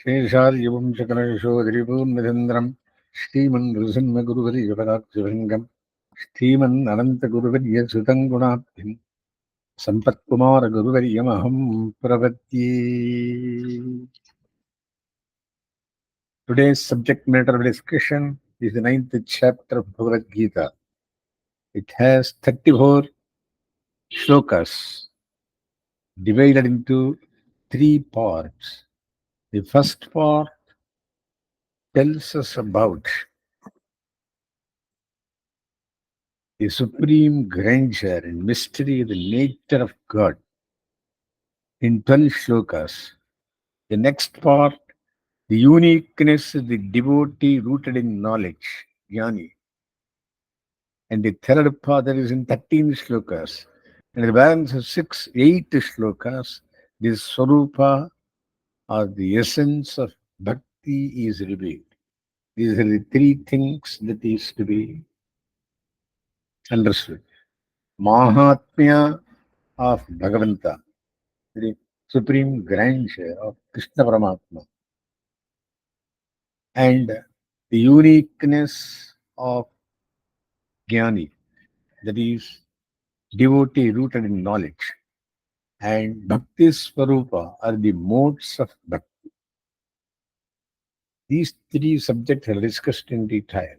शेषार्यवंशकलशोदरिपूर्णचन्द्रम् श्रीमन्नृसिंहगुरुवर्यपदाक्षभृङ्गम् श्रीमन्ननन्तगुरुवर्यसुतम् गुणाब्धिम् सम्पत्कुमारगुरुवर्यमहम् प्रपद्ये. Today's subject matter of discussion is the 9th chapter of Bhagavad Gita. It has 34 shlokas divided into 3 parts. The first part tells us about the supreme grandeur and mystery of the nature of God in 12 shlokas. The next part, the uniqueness of the devotee rooted in knowledge, jnani. And the third part, that is in 13 shlokas. And the balance of 8 shlokas, the swarupa or the essence of bhakti is revealed. These are the 3 things that is to be understood. Mahatmya of Bhagavanta, the supreme grandeur of Krishna Paramatma, and the uniqueness of Jnani, that is devotee rooted in knowledge, and Bhakti Swarupa are the modes of Bhakti. These 3 subjects are discussed in detail.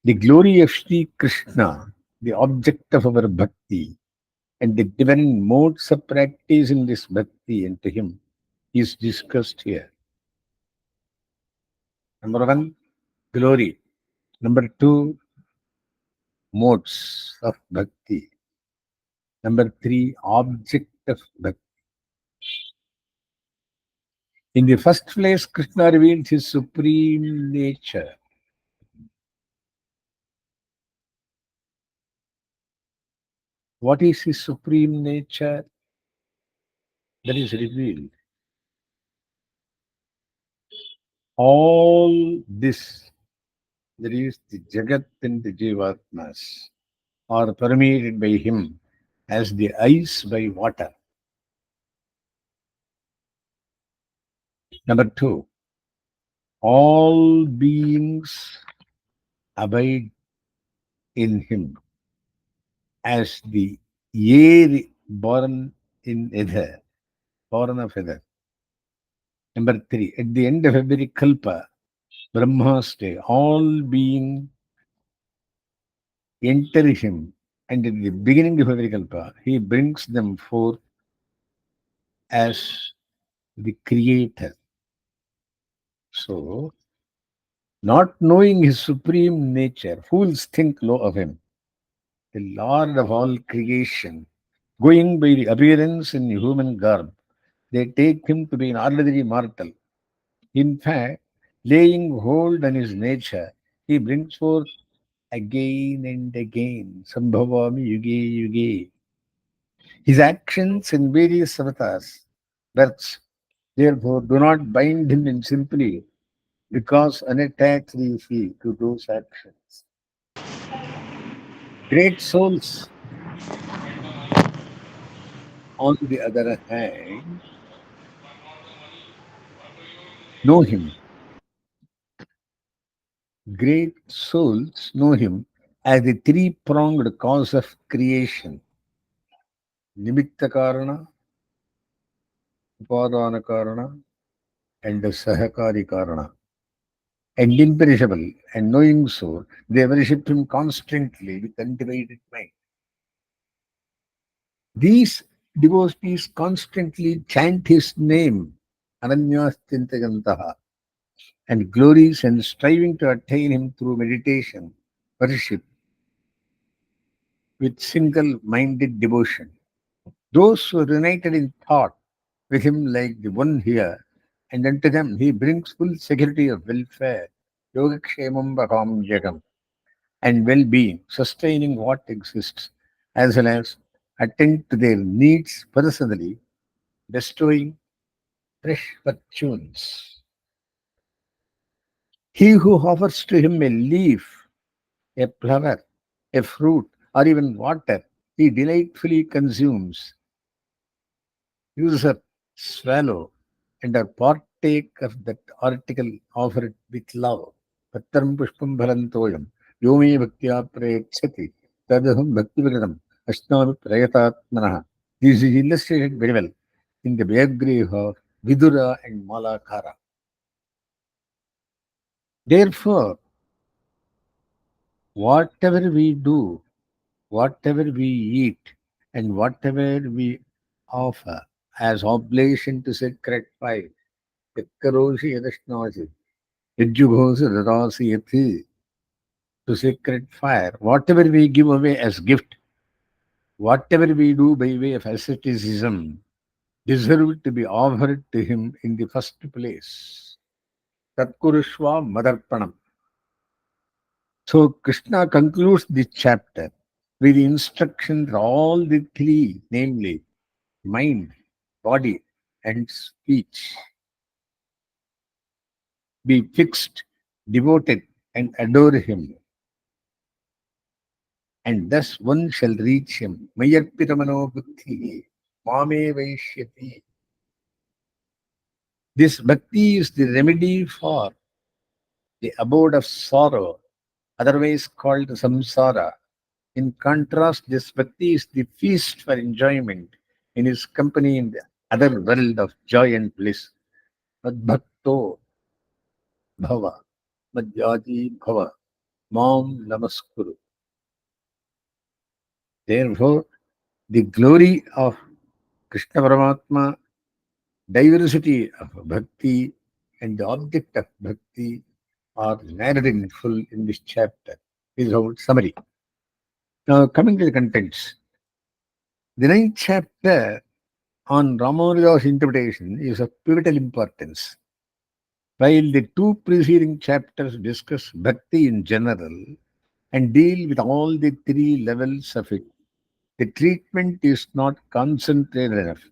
The glory of Sri Krishna, the object of our Bhakti, and the different modes of practice in this Bhakti and to him is discussed here. Number 1, glory. Number 2, modes of Bhakti. Number 3, object of Bhakti. In the first place, Krishna revealed his supreme nature. What is his supreme nature? That is revealed. All this, that is the Jagat and the Jivatmas, are permeated by him as the ice by water. Number 2, all beings abide in him as the air born in ether, born of ether. Number 3, at the end of every kalpa, Brahma's day, all beings enter him, and at the beginning of every kalpa, he brings them forth as the creator. So, not knowing his supreme nature, fools think low of him, the Lord of all creation. Going by the appearance in human garb, they take him to be an ordinary mortal. In fact, laying hold on his nature, he brings forth again and again, Sambhavami Yuge Yuge. His actions in various avatars, births, therefore do not bind him in simply because unattached is he to those actions. Great souls, on the other hand, know him. Great souls know him as the 3-pronged cause of creation. Nimitta Karana, Upadana Karana, and Sahakari Karana. And imperishable, and knowing so, they worship him constantly with undivided mind. These devotees constantly chant his name, Ananyastintayantaha, and glories and striving to attain him through meditation, worship, with single-minded devotion. Those who are united in thought with him like the one here, and unto them he brings full security of welfare, yogakshemam bhagam jagam, and well-being, sustaining what exists, as well as attend to their needs personally, bestowing fresh fortunes. He who offers to him a leaf, a flower, a fruit, or even water, he delightfully consumes, uses a swallow, and are part take of that article, offer it with love. Patram pushpam bharantoyam. Yomi bhaktya prayachati. Tadaham bhakti viradam. Ashnami prayatatmanaha. This is illustrated very well in the biography of Vidura and Malakara. Therefore, whatever we do, whatever we eat, and whatever we offer as oblation to sacred fire, Yatkaroshi Yadashnashi, Yajjughosi Dadasi Yati, to sacred fire, whatever we give away as gift, whatever we do by way of asceticism, deserve to be offered to him in the first place. Tatkurushva Madarpanam. So Krishna concludes this chapter with the instruction that all the three, namely mind, body, and speech, be fixed, devoted, and adore him, and thus one shall reach him. Mayarpitamano buddhi, mame vaishyati. This bhakti is the remedy for the abode of sorrow, otherwise called samsara. In contrast, this bhakti is the feast for enjoyment in his company in the other world of joy and bliss. Madbhakto bhava, madhyaji bhava, mam namaskuru. Therefore, the glory of Krishna Paramatma, diversity of bhakti, and the object of bhakti are narrated in full in this chapter. This is our summary. Now, coming to the contents. The ninth chapter on Ramanuja's interpretation is of pivotal importance. While the two preceding chapters discuss bhakti in general and deal with all the three levels of it, the treatment is not concentrated enough.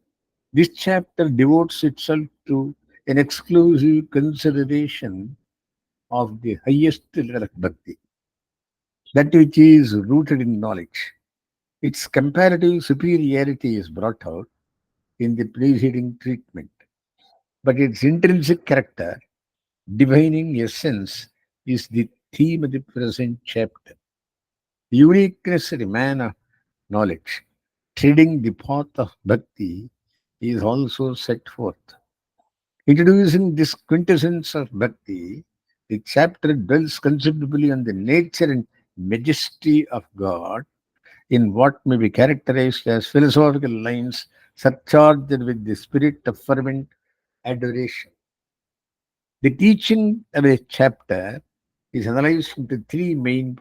This chapter devotes itself to an exclusive consideration of the highest level of bhakti, that which is rooted in knowledge. Its comparative superiority is brought out in the preceding treatment, but its intrinsic character, divining essence, is the theme of the present chapter. Uniqueness of the man of knowledge, treading the path of bhakti, is also set forth. Introducing this quintessence of bhakti, the chapter dwells considerably on the nature and majesty of God in what may be characterized as philosophical lines surcharged with the spirit of fervent adoration. The teaching of a chapter is analyzed into three main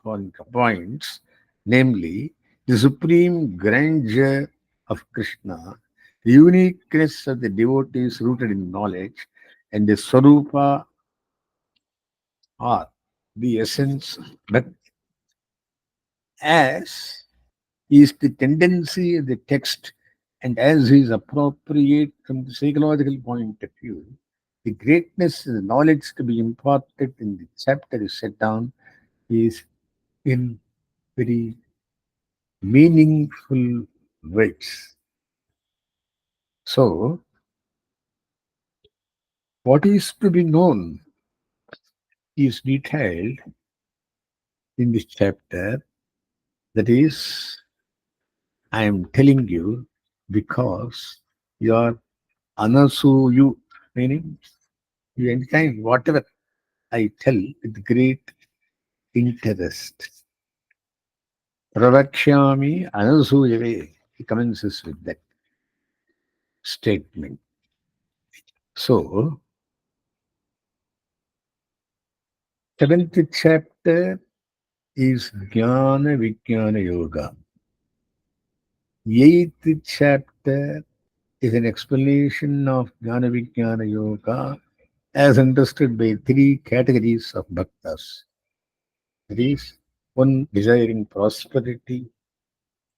points, namely the supreme grandeur of Krishna, the uniqueness of the devotees rooted in knowledge, and the Swarupa or the essence of bhakti. As is the tendency of the text and as is appropriate from the psychological point of view, the greatness and the knowledge to be imparted in the chapter is set down is in very meaningful ways. So, what is to be known is detailed in this chapter. That is, I am telling you because you are anasuyu, meaning you anytime whatever I tell with great interest. Pravakshami anasuyave. He commences with that statement. So, seventh chapter is Jnana Vijnana Yoga. Eighth chapter is an explanation of Jnana Vijnana Yoga as understood by three categories of bhaktas. That is, one desiring prosperity,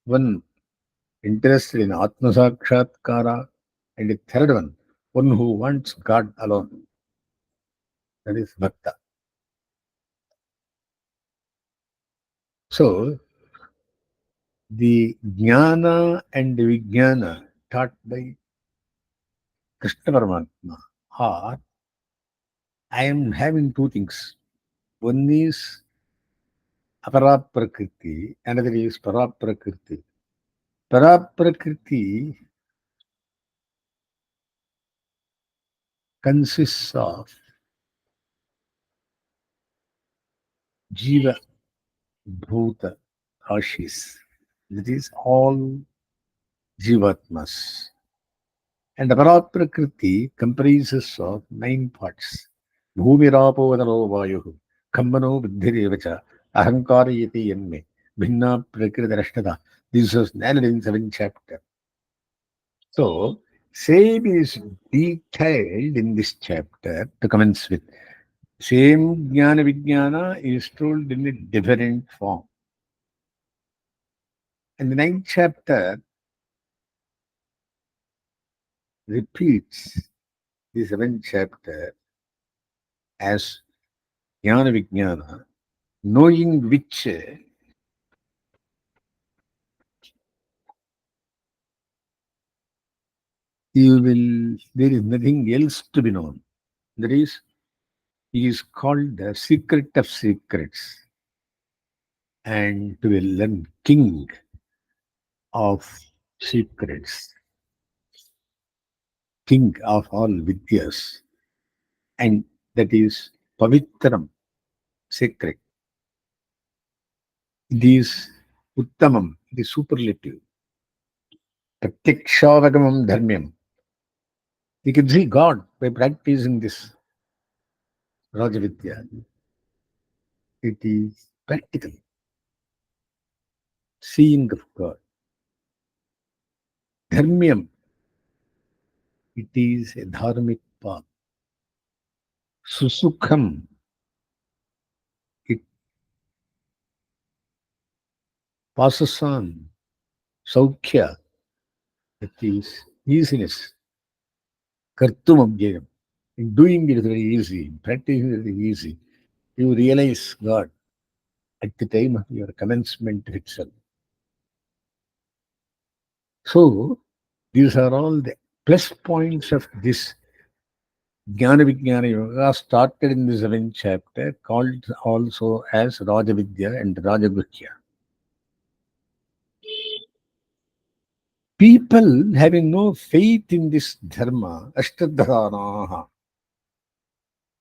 one interested in Atma Sakshatkara, and the third one who wants God alone. That is Bhakta. So, the Jnana and Vijnana taught by Krishna Paramatma are I am having two things. One is aparaprakriti, another is paraprakriti. Paraprakriti consists of jiva, bhuta, rashis. That is all jivatmas. And aparaprakriti comprises of nine parts. Bhumirapo vanaro vayuhu, kambano buddhirevacha, ahankarayati yanme, bhinna prakriti. This was narrated in 7th chapter. So, same is detailed in this chapter to commence with. Same Jnana Vijnana is told in a different form. And the 9th chapter repeats the 7th chapter as Jnana Vijnana, knowing which there is nothing else to be known. That is, he is called the secret of secrets and to be learned king of secrets, king of all vidyas, and that is pavitram, sacred. It is uttamam, it is superlative. Pratyakshaavagamam dharmyam. You can see God by practicing this Rajavidya. It is practical, seeing of God. Dharmyam, it is a dharmic path. Susukham, it passes on. Saukhya, that is easiness. Kartum abhyayam. In doing it is very easy, practicing it is very easy. You realize God at the time of your commencement itself. So, these are all the plus points of this Jnana Vijnana Yoga started in the 7th chapter, called also as Rajavidya and Rajaguhya. People having no faith in this dharma, Ashtadharanaha,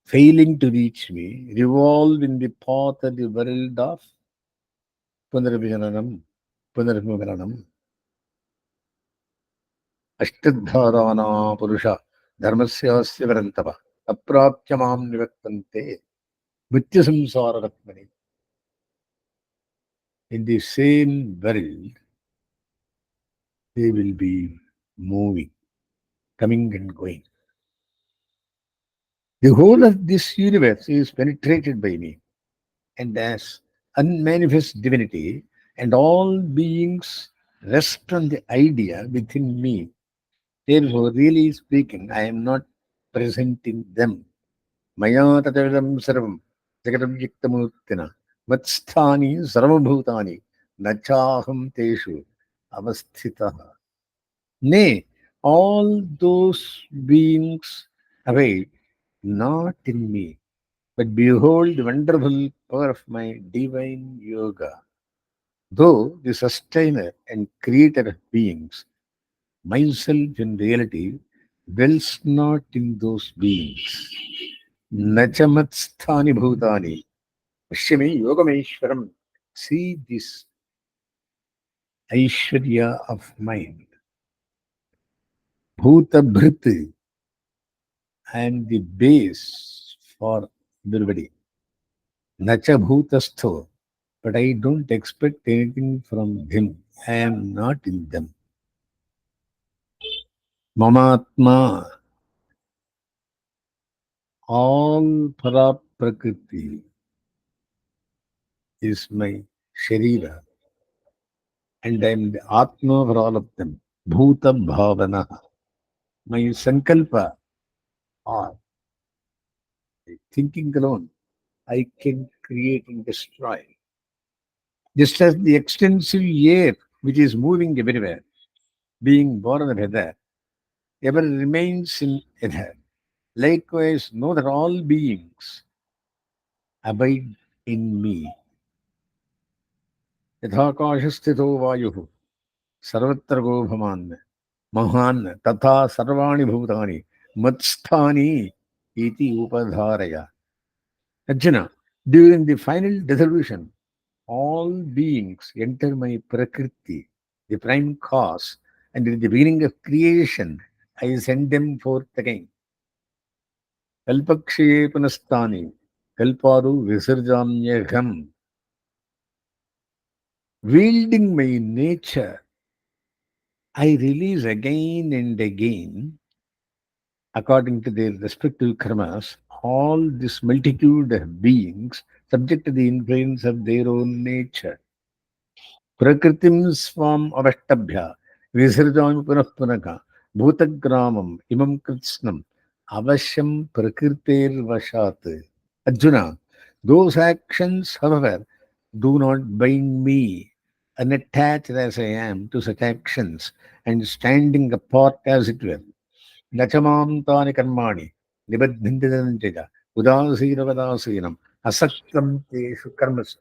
failing to reach me, revolve in the path of the world of Punarvijananam, Punarvimaranam, Ashtadharana Purusha, Dharmasya Varantava, Aprapyamam Nivattante, Mrityasamsara Ratmani. In the same world, they will be moving, coming and going. The whole of this universe is penetrated by me, and as unmanifest divinity, and all beings rest on the idea within me. Therefore, really speaking, I am not present in them. Maya tatavidam sarvam jagatam yuktamurtina vatsthani sarvabhutani nachaham teshu avasthitaha. Nay, all those beings await not in me, but behold the wonderful power of my divine yoga. Though the sustainer and creator of beings, myself in reality dwells not in those beings. Nachamatstani bhutani. Pashyami yogameshwaram. See this Aishwarya of mind. Bhuta Bhriti. I am the base for everybody. Nacha bhutastho. But I don't expect anything from him. I am not in them. Mamatma, all para prakriti is my sharira, and I am the Atma for all of them. Bhuta bhavana, my sankalpa, or thinking alone, I can create and destroy. Just as the extensive air which is moving everywhere, being born of ether, ever remains in ether. Likewise, know that all beings abide in me. यथाकाशस्थितो वायुः सर्वत्र गो भवान् महान् तथा सर्वाणि भूतानि मत्स्थानि इति उपधारय. Arjuna, during the final dissolution, all beings enter my Prakriti, the prime cause, and in the beginning of creation, I send them forth again. Kalpakshaye punastani, kalpadu visarjamyaham. Wielding my nature, I release again and again, according to their respective karmas, all this multitude of beings subject to the influence of their own nature. प्रकृतिं स्वाम् अवष्टभ्य विसृजामि पुनः पुनः भूतग्रामम् इमं कृत्स्नम् अवश्यं प्रकृतेर्वशात्. Arjuna, those actions, however, do not bind me, unattached as I am to such actions, and standing apart as it were. Nachamam tani karmani, nibadhintidanteja, udasīnavadāsīnam, asaktam teshu karmasu.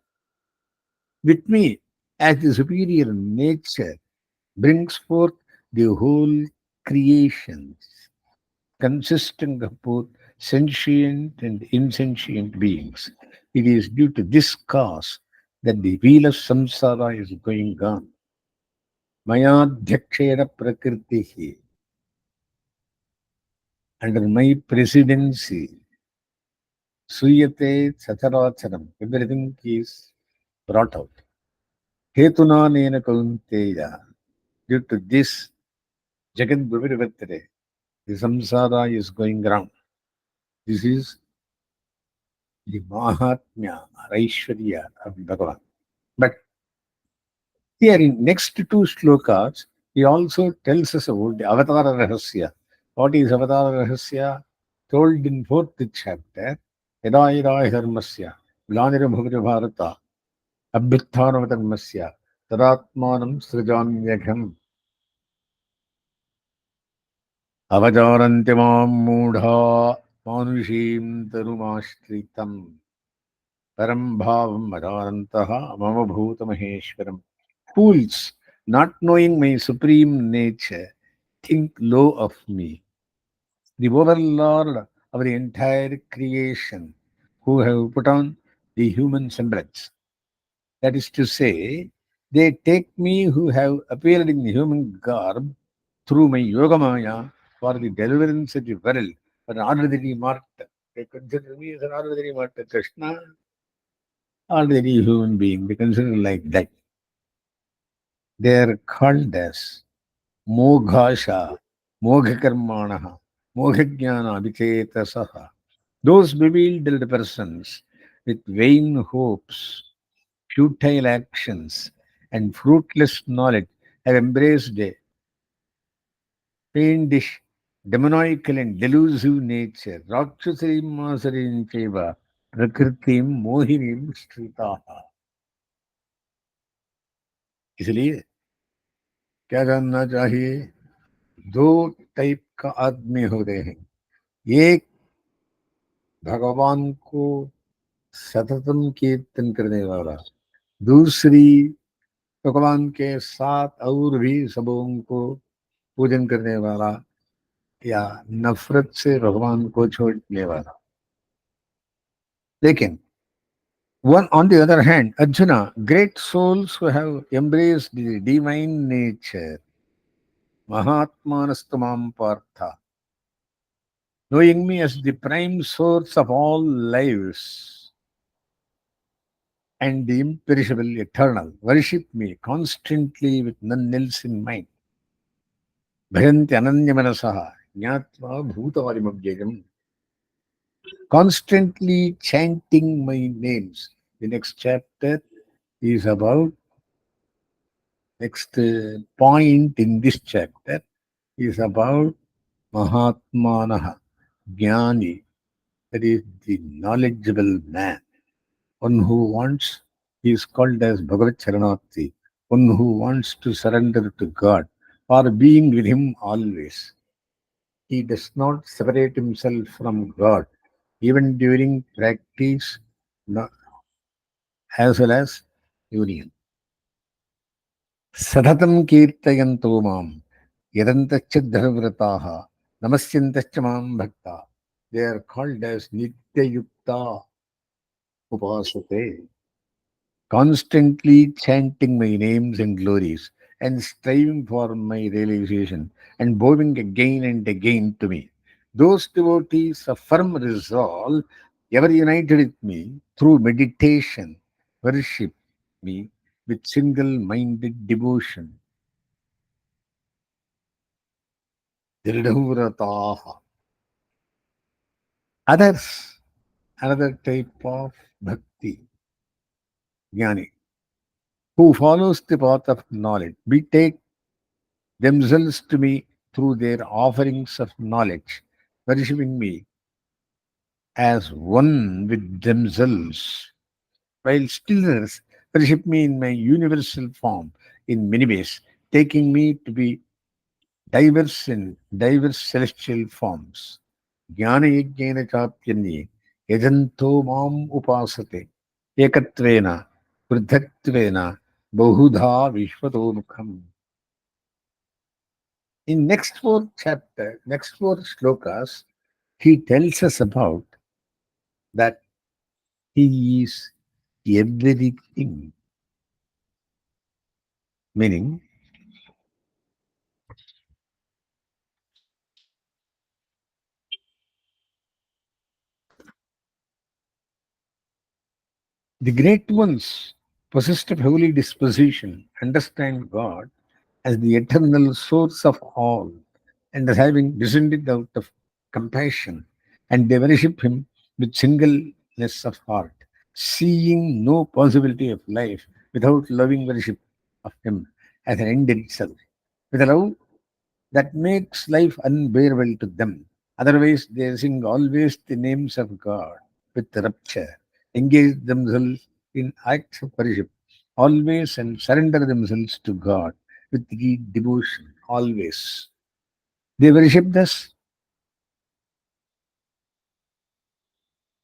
With me, as the superior nature brings forth the whole creation, consisting of both sentient and insentient beings. It is due to this cause that the wheel of samsara is going on. Mayadhyakshena prakritihi. Under my presidency, suyate sacharacharam. Everything is brought out. Hetuna nena kaunteya. Due to this, Jagat Bhuvirivattare, the samsara is going round. This is the Mahatmya, Aishwarya of Bhagavan. But here in next two shlokas, he also tells us about the Avatara Rahasya. What is Avatara Rahasya? Told in fourth chapter, Yada Yada Dharmasya, Glanira Bhavira Bharata, Abhyutthanavatanmasya, Tadatmanam Srijanyagam, Avajaranti Mam Mudha, Manushim Tarumashtritam. Param bhavam ajarantaha mama bhuta maheshwaram. Fools, not knowing my supreme nature, think low of me, the overlord of the entire creation, who have put on the human semblance. That is to say, they take me who have appeared in human garb through my yogamaya for the deliverance of the world, for an ordinary mortal. They consider me as an ordinary mortal. Krishna, ordinary human being, they consider like that. They are called as Moghasha, Moghakarmanaha, Moghajnana Abhicetasaha. Those bewildered persons with vain hopes, futile actions, and fruitless knowledge have embraced a fiendish, demoniacal, and delusive nature. Rakshasarim Masarim Cheva, Prakritim Mohinim Stritaha. इसलिए क्या जानना चाहिए? दो type का आदमी होते हैं. एक भगवान को सततम कीर्तन करने वाला, दूसरी भगवान के साथ और भी सबों को पूजन करने वाला या नफरत से भगवान को छोड़ने वाला. लेकिन one on the other hand, Arjuna, great souls who have embraced the divine nature, Mahatmanastamam Partha, knowing me as the prime source of all lives and the imperishable eternal, worship me constantly with none else in mind. Bhayanti ananyamanasaha, jnatva bhutavarimabhyayam, constantly chanting my names. The next chapter is about, next point in this chapter is about Mahatmanaha, Jnani, that is the knowledgeable man. One who wants, he is called as Bhagavat Charanati, one who wants to surrender to God or being with Him always. He does not separate himself from God, even during practice no- as well as union. Sadatam kirtayanto mam, yadantaccha dharvrataha, namasyantaccha mam bhakta. They are called as Nityayukta Upasate, constantly chanting my names and glories and striving for my realization and bowing again and again to me. Those devotees of firm resolve, ever united with me through meditation, worship me with single minded devotion. Dridhavrataha. Others, another type of bhakti, jnani, who follows the path of knowledge, betake themselves to me through their offerings of knowledge, worshipping me as one with themselves, while stillness worship me in my universal form in many ways, taking me to be diverse in diverse celestial forms. Jnana chapyanye yajanto mam upasate ekatvena pridhatvena bahudha vishwatomukam. In next four shlokas, he tells us about that he is everything, meaning the great ones, possessed of holy disposition, understand God as the eternal source of all, and as having descended out of compassion, and they worship Him with singleness of heart, seeing no possibility of life without loving worship of Him as an end in itself, with a love that makes life unbearable to them. Otherwise, they sing always the names of God with rapture, engage themselves in acts of worship, always and surrender themselves to God with deep devotion, always. They worship thus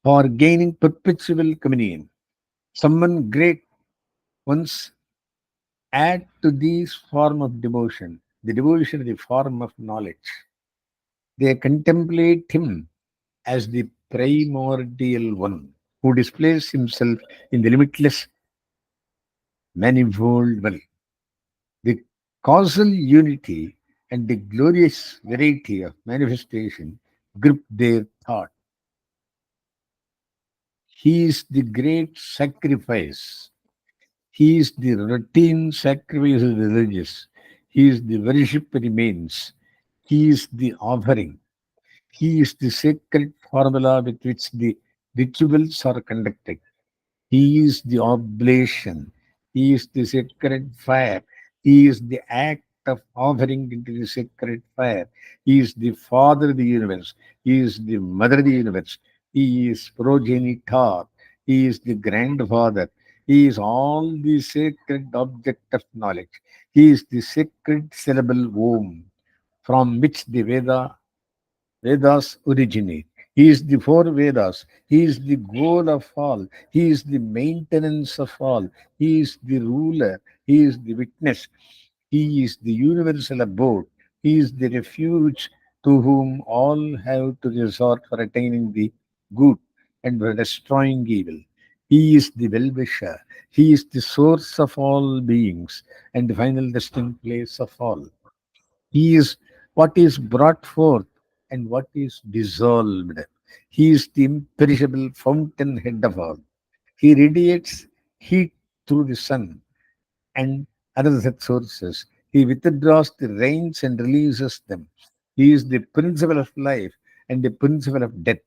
for gaining perpetual communion. Someone great once add to this form of devotion, the devotion is the form of knowledge. They contemplate Him as the primordial one who displays himself in the limitless manifold well. The causal unity and the glorious variety of manifestation grip their thought. He is the great sacrifice. He is the routine sacrifice of the religious. He is the worship remains. He is the offering. He is the sacred formula with which the rituals are conducted. He is the oblation. He is the sacred fire. He is the act of offering into the sacred fire. He is the Father of the universe. He is the Mother of the universe. He is progenitor. He is the grandfather. He is all the sacred object of knowledge. He is the sacred syllable Om, from which the Vedas originate. He is the four Vedas. He is the goal of all. He is the maintenance of all. He is the ruler. He is the witness. He is the universal abode. He is the refuge to whom all have to resort for attaining the good and for destroying evil. He is the well-wisher. He is the source of all beings and the final destined place of all. He is what is brought forth and what is dissolved. He is the imperishable fountainhead of all. He radiates heat through the sun and other such sources. He withdraws the rains and releases them. He is the principle of life and the principle of death.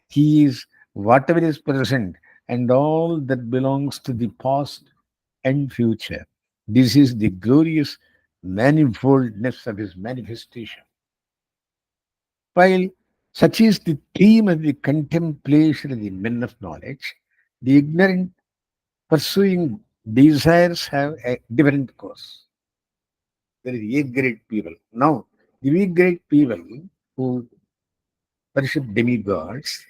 He is whatever is present and all that belongs to the past and future. This is the glorious manifoldness of his manifestation. While such is the theme of the contemplation of the men of knowledge, the ignorant pursuing desires have a different course. There is A grade people. Now, the B grade people, who worship demigods,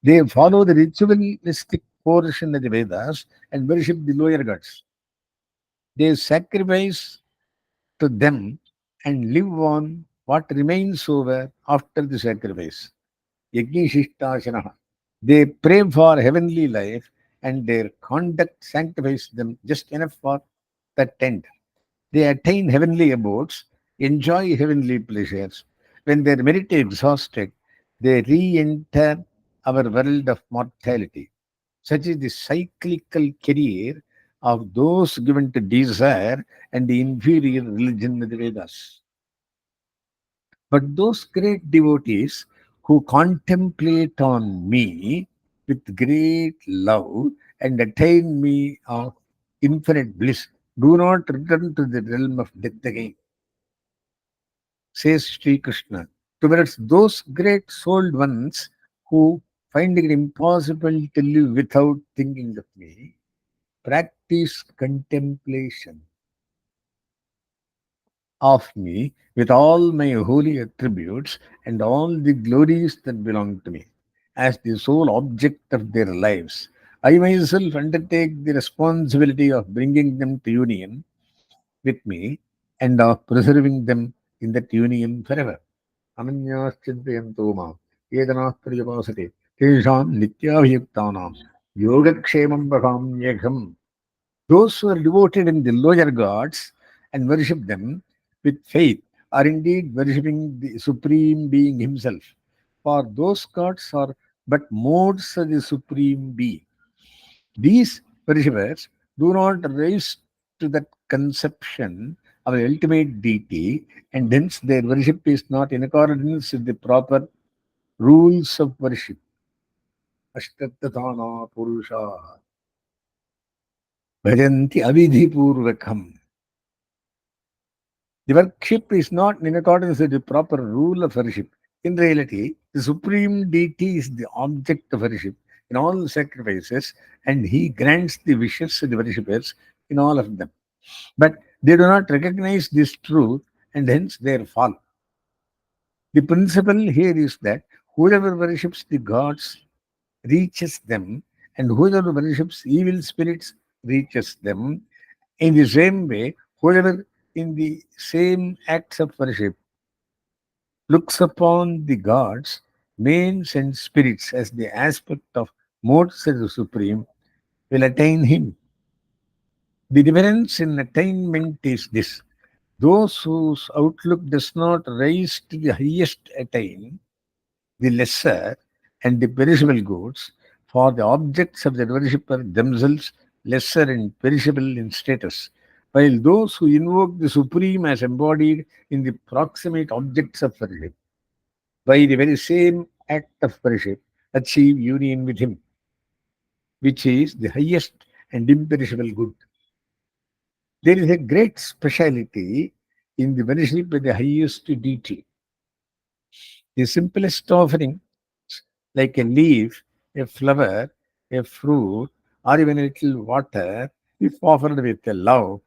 they follow the ritualistic portion of the Vedas and worship the lower gods. They sacrifice to them and live on what remains over after the sacrifice. Yajnishishtasana. They pray for heavenly life and their conduct sanctifies them just enough for that end. They attain heavenly abodes, enjoy heavenly pleasures. When their merit is exhausted, they re enter our world of mortality. Such is the cyclical career of those given to desire and the inferior religion of the Vedas. But those great devotees who contemplate on me with great love and attain me of infinite bliss do not return to the realm of death again, says Sri Krishna. Towards those great souled ones who find it impossible to live without thinking of me, practice contemplation of me with all my holy attributes and all the glories that belong to me as the sole object of their lives. I myself undertake the responsibility of bringing them to union with me and of preserving them in that union forever. Ananyāschinthayanto māṁ yedanāh pariyapāsate teshāṁ nityābhiyuktānaṁ yogakshemam vahāmyekam. Those who are devoted in the lower gods and worship them with faith are indeed worshipping the Supreme Being Himself. For those gods are but modes of the Supreme Being. These worshippers do not rise to that conception of the ultimate deity, and hence their worship is not in accordance with the proper rules of worship. Ashtatatana Purusha Bhajanti Avidhipurvakam. The worship is not in accordance with the proper rule of worship. In reality, the supreme deity is the object of worship in all sacrifices, and he grants the wishes of the worshippers in all of them. But they do not recognize this truth, and hence they fall. The principle here is that whoever worships the gods reaches them, and whoever worships evil spirits reaches them. In the same way, whoever in the same acts of worship looks upon the gods, mains, and spirits as the aspect of modes of the Supreme will attain him. The difference in attainment is this: those whose outlook does not rise to the highest attain the lesser and the perishable goods, for the objects of the worshipper themselves lesser and perishable in status, while those who invoke the Supreme as embodied in the proximate objects of worship, by the very same act of worship, achieve union with Him, which is the highest and imperishable good. There is a great speciality in the worship of the highest deity. The simplest offering, like a leaf, a flower, a fruit, or even a little water, if offered with a love,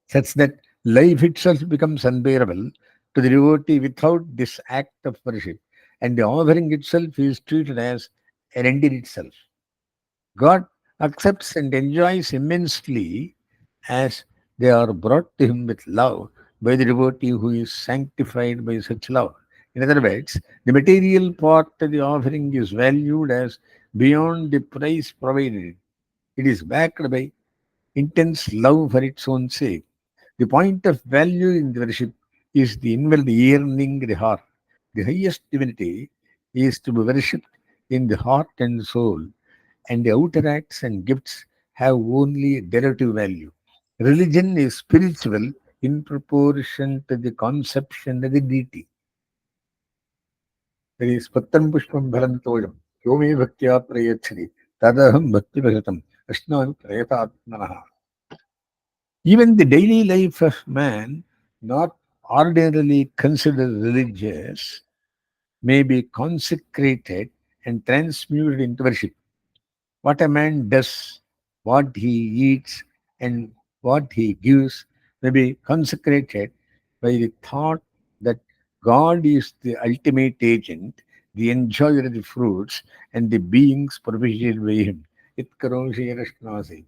such that life itself becomes unbearable to the devotee without this act of worship, and the offering itself is treated as an end in itself. God accepts and enjoys immensely as they are brought to Him with love by the devotee who is sanctified by such love. In other words, the material part of the offering is valued as beyond the price provided. It is backed by intense love for its own sake. The point of value in the worship is the inward yearning the heart. The highest divinity is to be worshipped in the heart and soul, and the outer acts and gifts have only derivative value. Religion is spiritual in proportion to the conception of the deity. There is Pattam Pushpam Bharantoyam, Yomi Bhaktya Prayachari, Tadaham Bhakti Bhagatam, Ashnam Prayatatmanaha. Even the daily life of man, not ordinarily considered religious, may be consecrated and transmuted into worship. What a man does, what he eats, and what he gives may be consecrated by the thought that God is the ultimate agent, the enjoyer of the fruits, and the beings propitiated by him. It karoshi yarashnasi.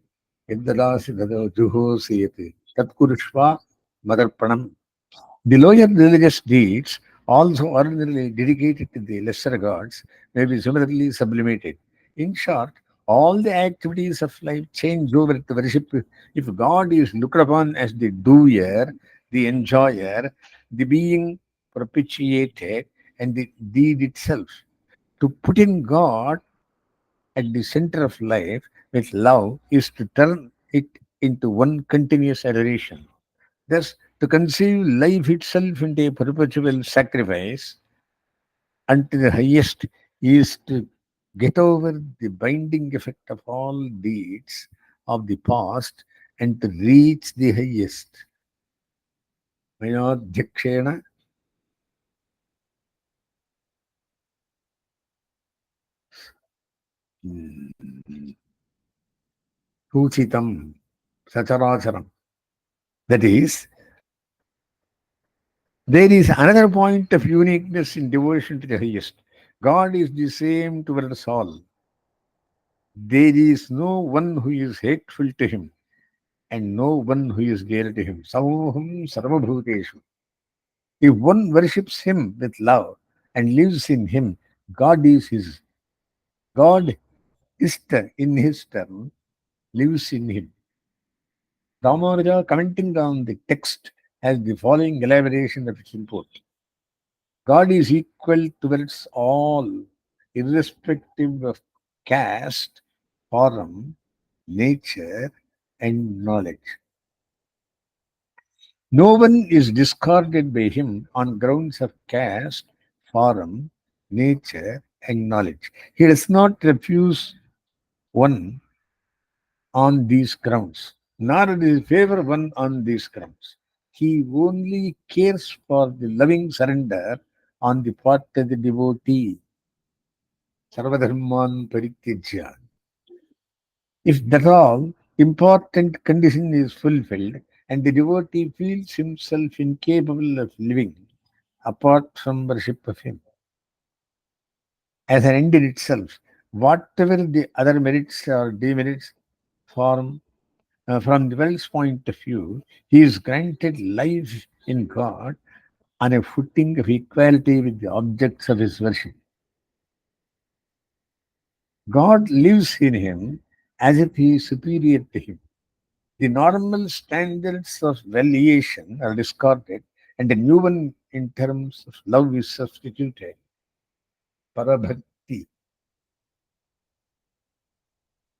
Yadadasi dado juhosiyati. Tat kurushva madarpanam. The lower religious deeds, also ordinarily dedicated to the lesser gods, may be similarly sublimated. In short, all the activities of life change over to worship. If God is looked upon as the doer, the enjoyer, the being propitiated, and the deed itself, to put in God at the center of life with love is to turn it into one continuous adoration. Thus, to conceive life itself into a perpetual sacrifice unto the highest is to get over the binding effect of all deeds of the past and to reach the highest. Mayodhyakshena Suchitam Sacharacharam. That is, there is another point of uniqueness in devotion to the highest. God is the same towards all. There is no one who is hateful to him and no one who is dear to him. Samoham sarvabhuteshu. If one worships him with love and lives in him, God is his. God is in his turn lives in him. Ramanuja, commenting on the text, has the following elaboration of its import. God is equal towards all, irrespective of caste, form, nature, and knowledge. No one is discarded by him on grounds of caste, form, nature, and knowledge. He does not refuse one on these grounds, nor does he favor one on these grounds. He only cares for the loving surrender on the part of the devotee. Sarvadharman Parityajya. If that all important condition is fulfilled and the devotee feels himself incapable of living apart from worship of him as an end in itself, whatever the other merits or demerits form from the world's point of view, he is granted life in God on a footing of equality with the objects of his worship. God lives in him as if he is superior to him. The normal standards of valuation are discarded and a new one in terms of love is substituted. Parabhakti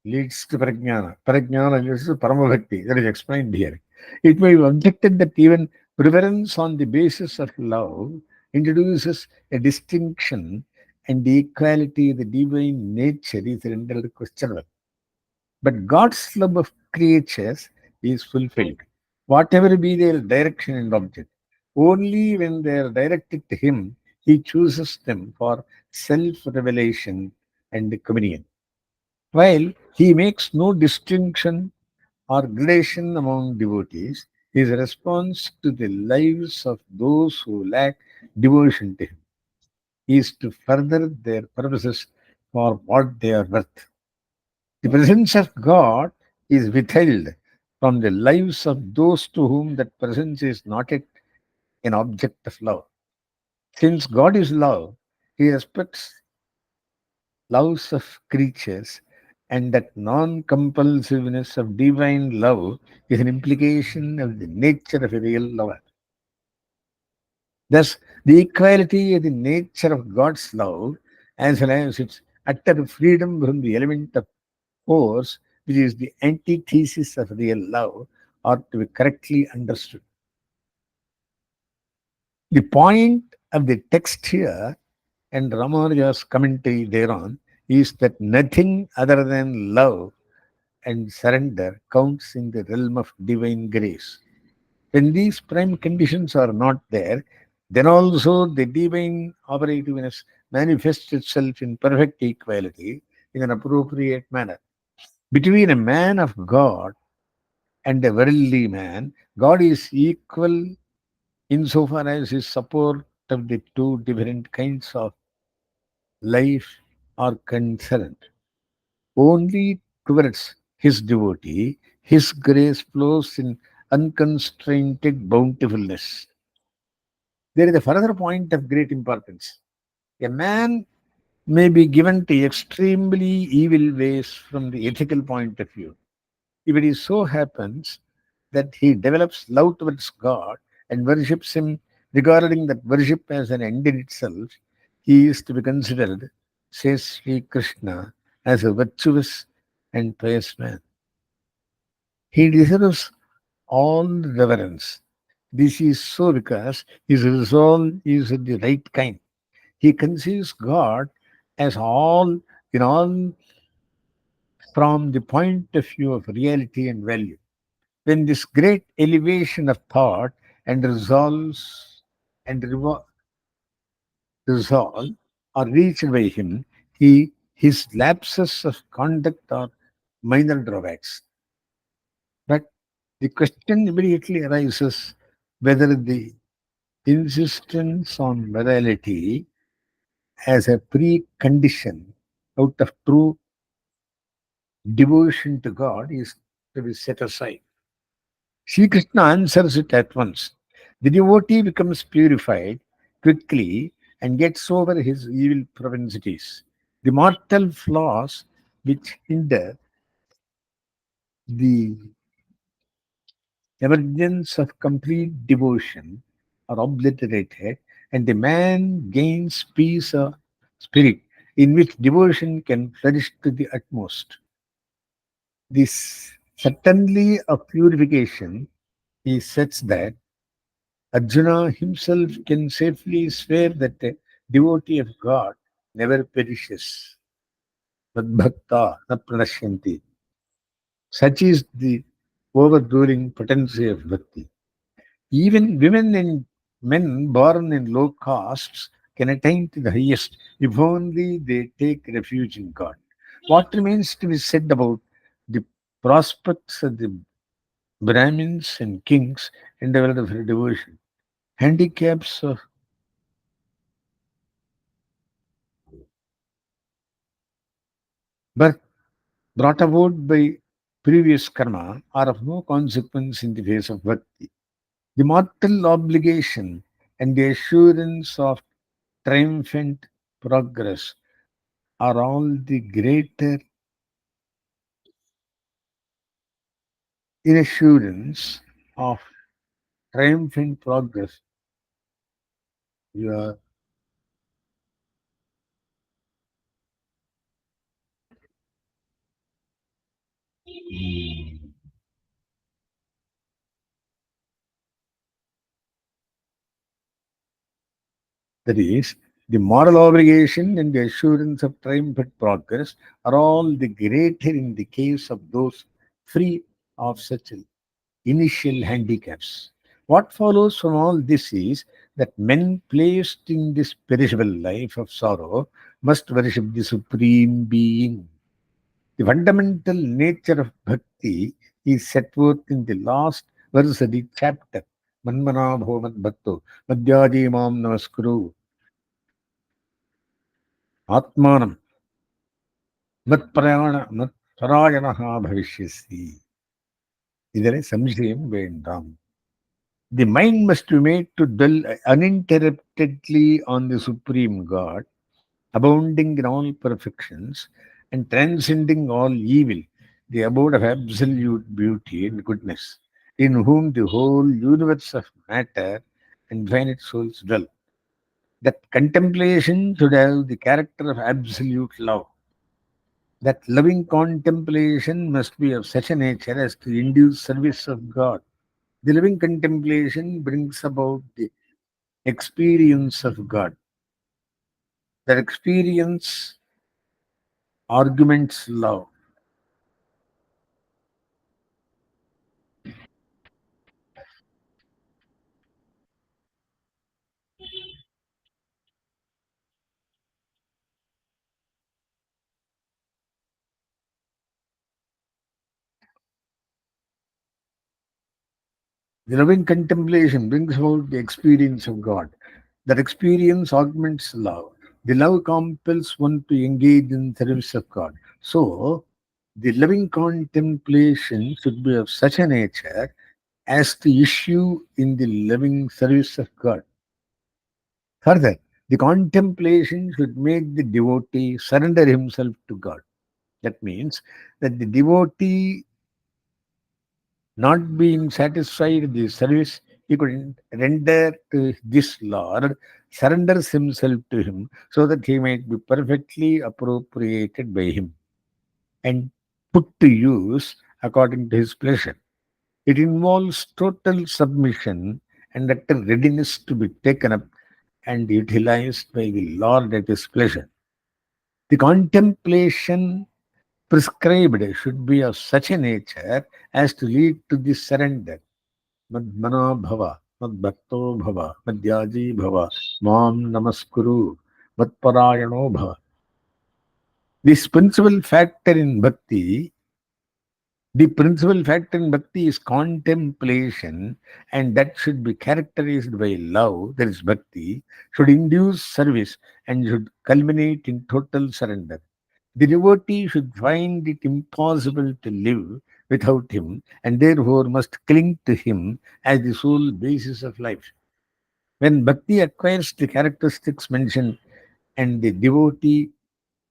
leads to prajnana. Prajnana leads to paramabhakti. That is explained here. It may be objected that even preference on the basis of love introduces a distinction and the equality of the divine nature is rendered questionable. But God's love of creatures is fulfilled, whatever be their direction and object. Only when they are directed to Him, He chooses them for self revelation and communion. While He makes no distinction or gradation among devotees, His response to the lives of those who lack devotion to Him is to further their purposes for what they are worth. The presence of God is withheld from the lives of those to whom that presence is not yet an object of love. Since God is love, He respects loves of creatures, and that non compulsiveness of divine love is an implication of the nature of a real lover. Thus, the equality of the nature of God's love, as well as its utter freedom from the element of force, which is the antithesis of real love, are to be correctly understood. The point of the text here and Ramanuja's commentary thereon is that nothing other than love and surrender counts in the realm of divine grace. When these prime conditions are not there, then also the divine operativeness manifests itself in perfect equality in an appropriate manner. Between a man of God and a worldly man, God is equal insofar as his support of the two different kinds of life are concerned. Only towards his devotee, his grace flows in unconstrained bountifulness. There is a further point of great importance. A man may be given to extremely evil ways from the ethical point of view. If it is so happens that he develops love towards God and worships Him, regarding that worship as an end in itself, he is to be considered, says Sri Krishna, as a virtuous and pious man. He deserves all reverence. This is so because his resolve is the right kind. He conceives God as all in all from the point of view of reality and value. When this great elevation of thought and resolves and resolve are reached by him, his lapses of conduct are minor drawbacks. But the question immediately arises whether the insistence on morality as a precondition out of true devotion to God is to be set aside. Sri Krishna answers it at once. The devotee becomes purified quickly and gets over his evil propensities. The mortal flaws which hinder the emergence of complete devotion are obliterated, and the man gains peace of spirit in which devotion can flourish to the utmost. This certainly of purification is such that Arjuna himself can safely swear that a devotee of God never perishes. Madbhakta na pranashyanti. Such is the overruling potency of bhakti. Even women and men born in low castes can attain to the highest if only they take refuge in God. What remains to be said about the prospects of the Brahmins and kings endeavored for devotion? Handicaps of birth brought about by previous karma are of no consequence in the face of bhakti. The mortal obligation and the assurance of triumphant progress are all the greater in assurance of triumphant progress. You are, that is, the moral obligation and the assurance of triumphant progress are all the greater in the case of those free of such initial handicaps. What follows from all this is that men placed in this perishable life of sorrow must worship the Supreme Being. The fundamental nature of bhakti is set forth in the last verse of the chapter. Manmana bhavad bhakto madhyaji mam namaskuru atmanam மத்பராயணः பவிஷ்யசி. இதிலே சம்சயம் வேண்டாம். The mind must be made to dwell uninterruptedly on the Supreme God, abounding in all perfections and transcending all evil, the abode of absolute beauty and goodness, in whom the whole universe of matter and finite souls dwell. That contemplation should have the character of absolute love. That loving contemplation must be of such a nature as to induce service of God. The loving contemplation brings about the experience of God. That experience arguments love. The loving contemplation brings about the experience of God. That experience augments love. The love compels one to engage in service of God. So, the loving contemplation should be of such a nature as to issue in the loving service of God. Further, the contemplation should make the devotee surrender himself to God. That means that the devotee, not being satisfied with the service he could render to this Lord, surrenders himself to him so that he might be perfectly appropriated by him and put to use according to his pleasure. It involves total submission and utter readiness to be taken up and utilized by the Lord at his pleasure. The contemplation prescribed should be of such a nature as to lead to the surrender. Madmana bhava, madbhakto bhava, madhyaji bhava, mam namaskuru, madparayano bhava. This principal factor in bhakti, the principal factor in bhakti is contemplation, and that should be characterized by love, that is bhakti, should induce service and should culminate in total surrender. The devotee should find it impossible to live without him and therefore must cling to him as the sole basis of life. When bhakti acquires the characteristics mentioned and the devotee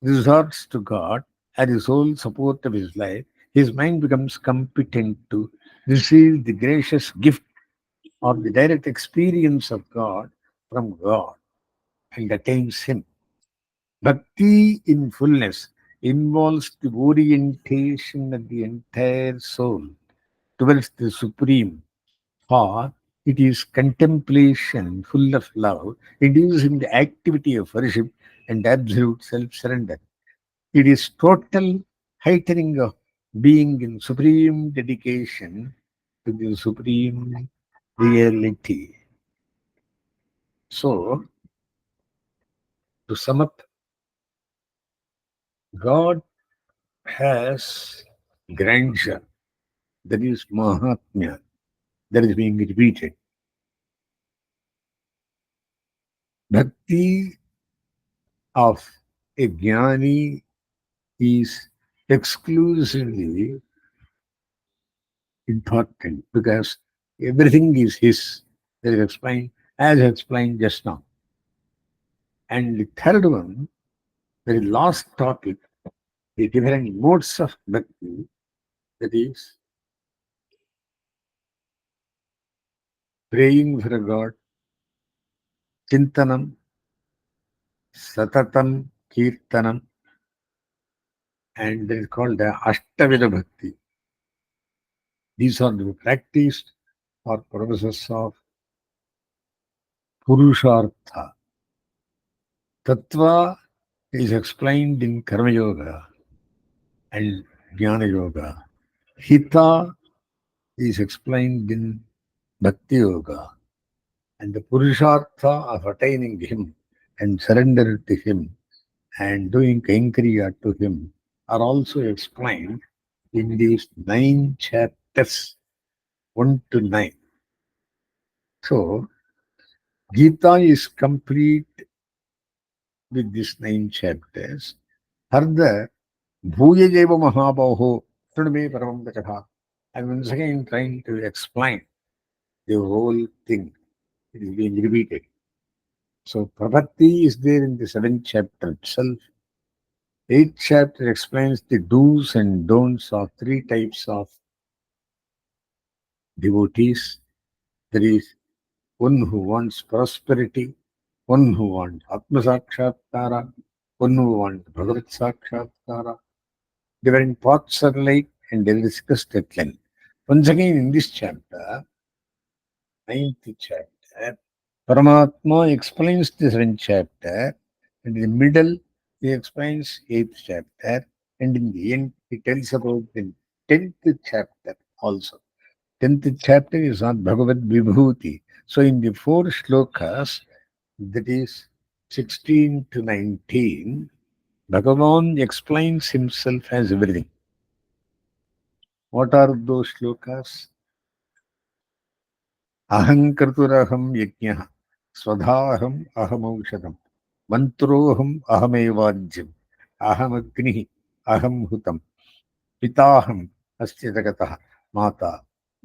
resorts to God as the sole support of his life, his mind becomes competent to receive the gracious gift of the direct experience of God from God and attains him. Bhakti in fullness involves the orientation of the entire soul towards the Supreme, for it is contemplation full of love, inducing the activity of worship and absolute self surrender. It is total heightening of being in supreme dedication to the supreme reality. So, to sum up, God has grandeur, that is Mahatmya, that is being repeated. Bhakti of a jnani is exclusively important because everything is his. That is explained as explained just now. And the third one, the last topic, the different modes of bhakti, that is praying for a God, chintanam, satatam, kirtanam, and that is called the Ashtavida Bhakti. These are to be practiced for purposes of Purushartha. Tattva is explained in Karma Yoga and Jnana Yoga. Hita is explained in Bhakti Yoga. And the Purushartha of attaining Him and surrender to Him and doing Kainkariya to Him are also explained in these 9 chapters, 1 to 9. So, Gita is complete with these 9 chapters. Further, Bhuyajeva Mahabaho, Truname Paramam Vachakha. I'm once again trying to explain the whole thing. It is being repeated. So, Prabhati is there in the 7th chapter itself. 8th chapter explains the do's and don'ts of 3 types of devotees. There is one who wants prosperity, one who wants Atma Sakshatkara, one who wants Bhagavat Sakshatkara. Different paths are like and they are discussed at length. Once again, in this chapter, 9th chapter, Paramatma explains the 7th chapter, and in the middle, he explains 8th chapter, and in the end, he tells about the 10th chapter also. 10th chapter is on Bhagavad Vibhuti. So, in the 4 shlokas, that is 16 to 19, Bhagavan explains himself as everything. What are those shlokas? Aham karturaham yajna. स्वधाहम् अहमौषधम् मन्त्रोऽहम् अहमेवाज्यम् अहमग्निः अहं हुतम् पिताहम् अस्य जगतः माता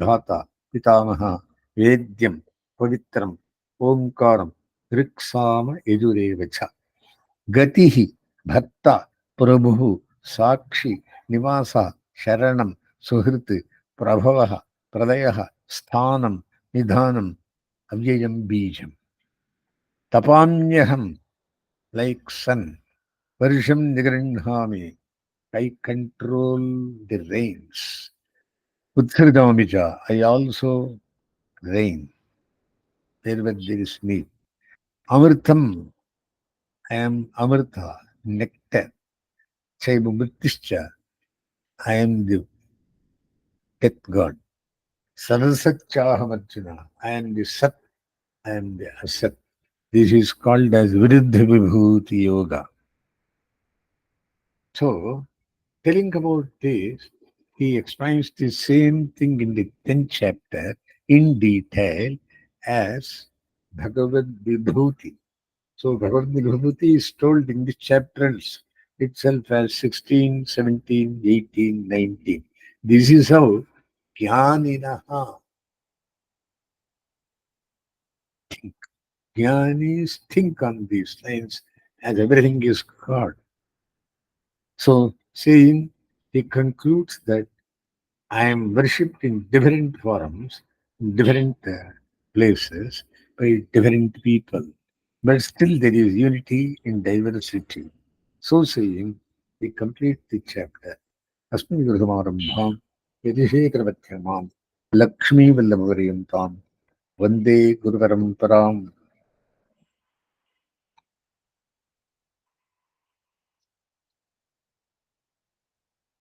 धाता पितामहः वेद्यं पवित्रम् ओङ्कारम् ऋक्साम यजुरेव च गतिः भर्ता प्रभुः साक्षी निवासः शरणं सुहृत् प्रभवः प्रलयः स्थानं निधानम् अव्ययं बीजम् तपाम्यहं like sun वर्षं निगृह्णामि I control the rains उत्सृजामि च I also rain wherever there is need अमृतम् I am amrita nectar chaiva mritischa I am the death god sarasachaham arjuna I am the sat I am the asat. This is called as Viruddha Vibhuti Yoga. So, telling about this, he explains the same thing in the 10th chapter in detail as Bhagavad Vibhuti. So, Bhagavad Vibhuti is told in the chapters itself as 16, 17, 18, 19. This is how Jnaninaha think. Jnanis think on these lines as everything is God. So, saying, he concludes that I am worshipped in different forms, in different places, by different people, but still there is unity in diversity. So saying, we complete the chapter. Asmi Gurgamarambham, Yadishekaravathyamam, Lakshmi Vallabhavaryantam, Vande Guru Paramparam.